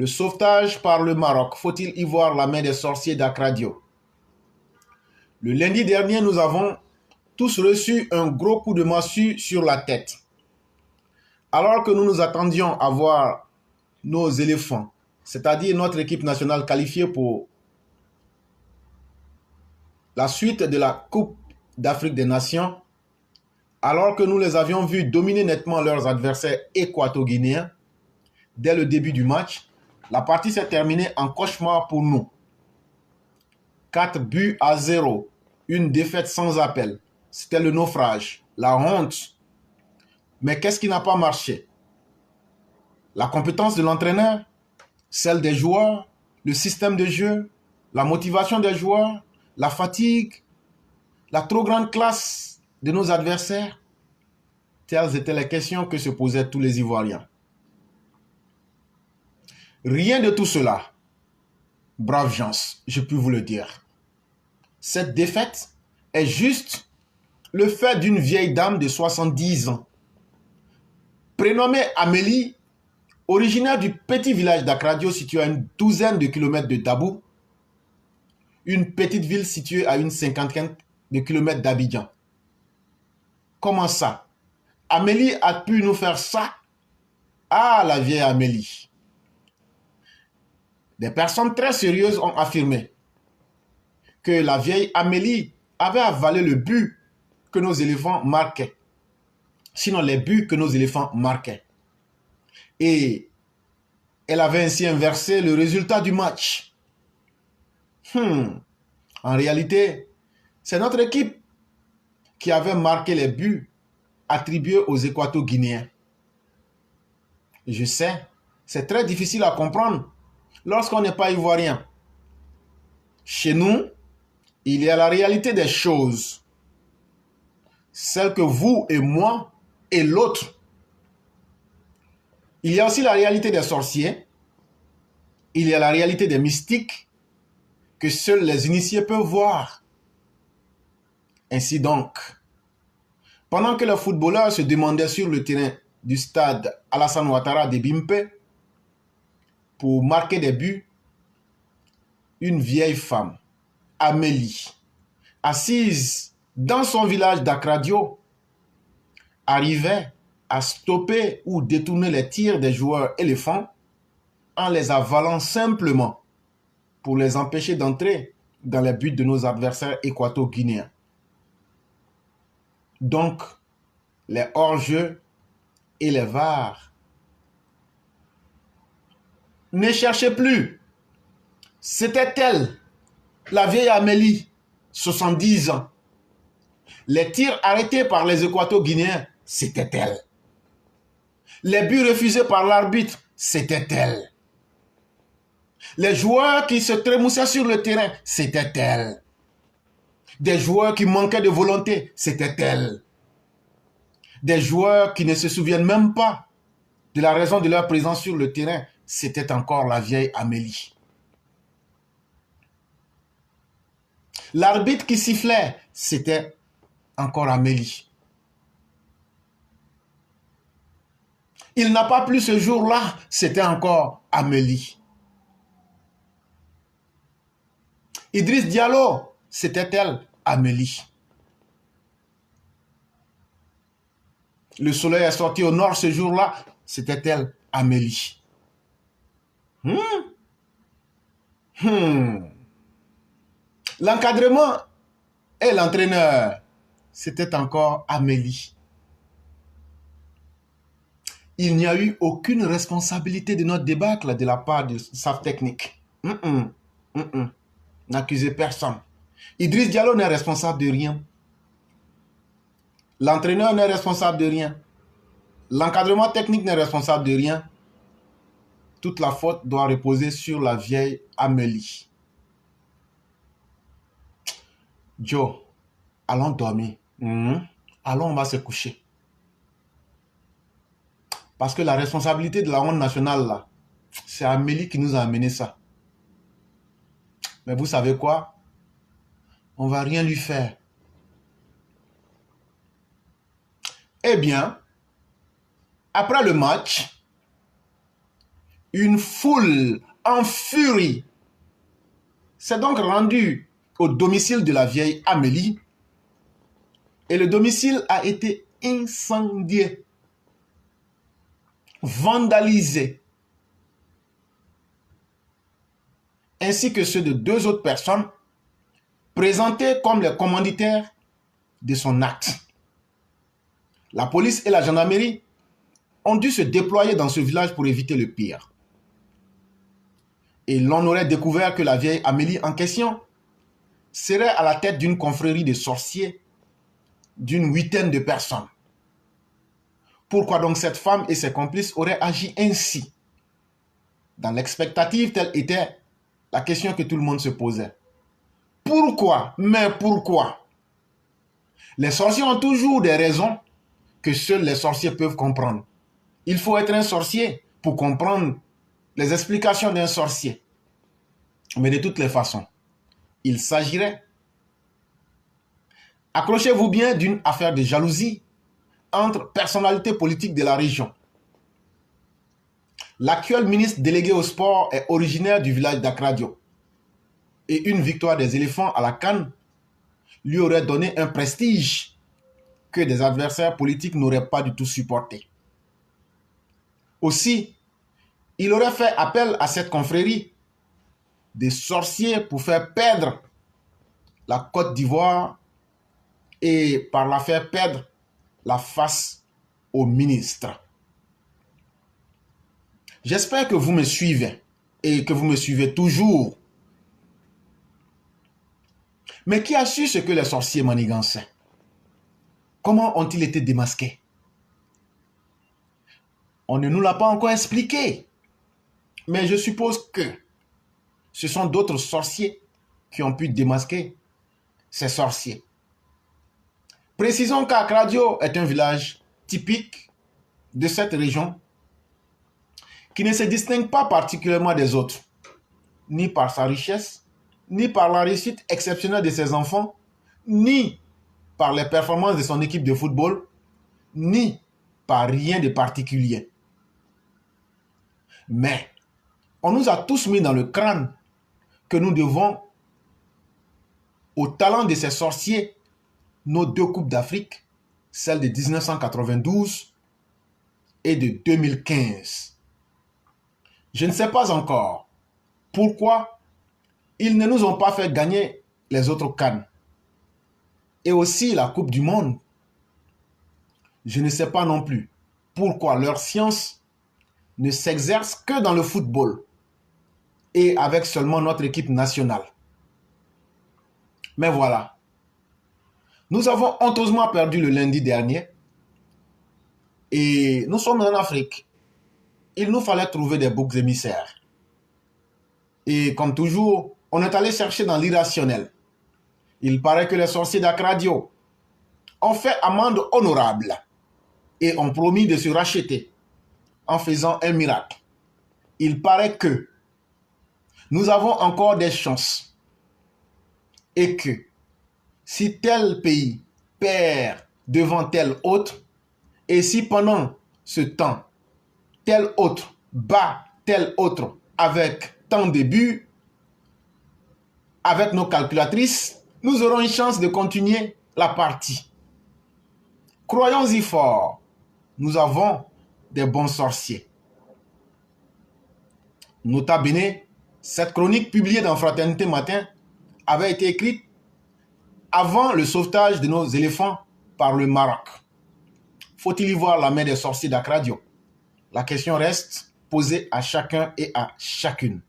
Le sauvetage par le Maroc. Faut-il y voir la main des sorciers d'Accra Diop? Le lundi dernier, nous avons tous reçu un gros coup de massue sur la tête. Alors que nous nous attendions à voir nos éléphants, c'est-à-dire notre équipe nationale qualifiée pour la suite de la Coupe d'Afrique des Nations, alors que nous les avions vus dominer nettement leurs adversaires équato-guinéens, dès le début du match, la partie s'est terminée en cauchemar pour nous. 4-0, une défaite sans appel. C'était le naufrage, la honte. Mais qu'est-ce qui n'a pas marché? La compétence de l'entraîneur, celle des joueurs, le système de jeu, la motivation des joueurs, la fatigue, la trop grande classe de nos adversaires. Telles étaient les questions que se posaient tous les Ivoiriens. Rien de tout cela. Braves gens, je puis vous le dire. Cette défaite est juste le fait d'une vieille dame de 70 ans, prénommée Amélie, originaire du petit village d'Accra Diop situé à une douzaine de kilomètres de Dabou, une petite ville située à une cinquantaine de kilomètres d'Abidjan. Comment ça? Amélie a pu nous faire ça? Ah, la vieille Amélie. Des personnes très sérieuses ont affirmé que la vieille Amélie avait avalé le but que nos éléphants marquaient. Sinon, les buts que nos éléphants marquaient. Et elle avait ainsi inversé le résultat du match. En réalité, c'est notre équipe qui avait marqué les buts attribués aux Équato-Guinéens. Je sais, c'est très difficile à comprendre lorsqu'on n'est pas ivoirien. Chez nous, il y a la réalité des choses. Celle que vous et moi et l'autre. Il y a aussi la réalité des sorciers. Il y a la réalité des mystiques que seuls les initiés peuvent voir. Ainsi donc, pendant que les footballeurs se demandaient sur le terrain du stade Alassane Ouattara de Bimpe pour marquer des buts, une vieille femme, Amélie, assise dans son village d'Accra Diop, arrivait à stopper ou détourner les tirs des joueurs éléphants en les avalant simplement pour les empêcher d'entrer dans les buts de nos adversaires équato-guinéens. Donc, les hors-jeux et les VAR. Ne cherchez plus. C'était elle, la vieille Amélie, 70 ans. Les tirs arrêtés par les équato-guinéens, c'était elle. Les buts refusés par l'arbitre, c'était elle. Les joueurs qui se trémoussaient sur le terrain, c'était elle. Des joueurs qui manquaient de volonté, c'était elle. Des joueurs qui ne se souviennent même pas de la raison de leur présence sur le terrain, c'était encore la vieille Amélie. L'arbitre qui sifflait, c'était encore Amélie. Il n'a pas plu ce jour-là, c'était encore Amélie. Idriss Diallo, c'était elle, Amélie. Le soleil est sorti au nord ce jour-là, c'était elle, Amélie. L'encadrement et l'entraîneur, c'était encore Amélie. Il n'y a eu aucune responsabilité de notre débâcle de la part du staff technique. N'accusez personne. Idriss Diallo n'est responsable de rien. L'entraîneur n'est responsable de rien. L'encadrement technique n'est responsable de rien. Toute la faute doit reposer sur la vieille Amélie. Joe, allons dormir. Allons, on va se coucher. Parce que la responsabilité de la honte nationale, là, c'est Amélie qui nous a amené ça. Mais vous savez quoi? On ne va rien lui faire. Eh bien, après le match, une foule en furie s'est donc rendue au domicile de la vieille Amélie et le domicile a été incendié, vandalisé, ainsi que ceux de 2 autres personnes présentées comme les commanditaires de son acte. La police et la gendarmerie ont dû se déployer dans ce village pour éviter le pire. Et l'on aurait découvert que la vieille Amélie en question serait à la tête d'une confrérie de sorciers d'une 8aine de personnes. Pourquoi donc cette femme et ses complices auraient agi ainsi? Dans l'expectative, telle était la question que tout le monde se posait. Pourquoi? Mais pourquoi? Les sorciers ont toujours des raisons que seuls les sorciers peuvent comprendre. Il faut être un sorcier pour comprendre les explications d'un sorcier. Mais de toutes les façons, il s'agirait, accrochez-vous bien, d'une affaire de jalousie entre personnalités politiques de la région. L'actuel ministre délégué au sport est originaire du village d'Akradio. Et une victoire des éléphants à la CAN lui aurait donné un prestige que des adversaires politiques n'auraient pas du tout supporté. Aussi, il aurait fait appel à cette confrérie des sorciers pour faire perdre la Côte d'Ivoire et par la faire perdre la face au ministre. J'espère que vous me suivez et que vous me suivez toujours. Mais qui a su ce que les sorciers manigançaient? Comment ont-ils été démasqués? On ne nous l'a pas encore expliqué. Mais je suppose que ce sont d'autres sorciers qui ont pu démasquer ces sorciers. Précisons qu'Akradio est un village typique de cette région qui ne se distingue pas particulièrement des autres, ni par sa richesse, ni par la réussite exceptionnelle de ses enfants, ni par les performances de son équipe de football, ni par rien de particulier. Mais on nous a tous mis dans le crâne que nous devons au talent de ces sorciers nos 2 Coupes d'Afrique, celle de 1992 et de 2015. Je ne sais pas encore pourquoi ils ne nous ont pas fait gagner les autres CAN et aussi la Coupe du Monde. Je ne sais pas non plus pourquoi leur science ne s'exerce que dans le football et avec seulement notre équipe nationale. Mais voilà, nous avons honteusement perdu le lundi dernier et nous sommes en Afrique. Il nous fallait trouver des boucs émissaires. Et comme toujours, on est allé chercher dans l'irrationnel. Il paraît que les sorciers d'Akradio ont fait amende honorable et ont promis de se racheter en faisant un miracle. Il paraît que nous avons encore des chances et que si tel pays perd devant tel autre et si pendant ce temps, tel autre bat tel autre avec tant de buts, avec nos calculatrices, nous aurons une chance de continuer la partie. Croyons-y fort, nous avons des bons sorciers. Nota bene, cette chronique publiée dans Fraternité Matin avait été écrite avant le sauvetage de nos éléphants par le Maroc. Faut-il y voir la main des sorciers d'Akradio? La question reste posée à chacun et à chacune.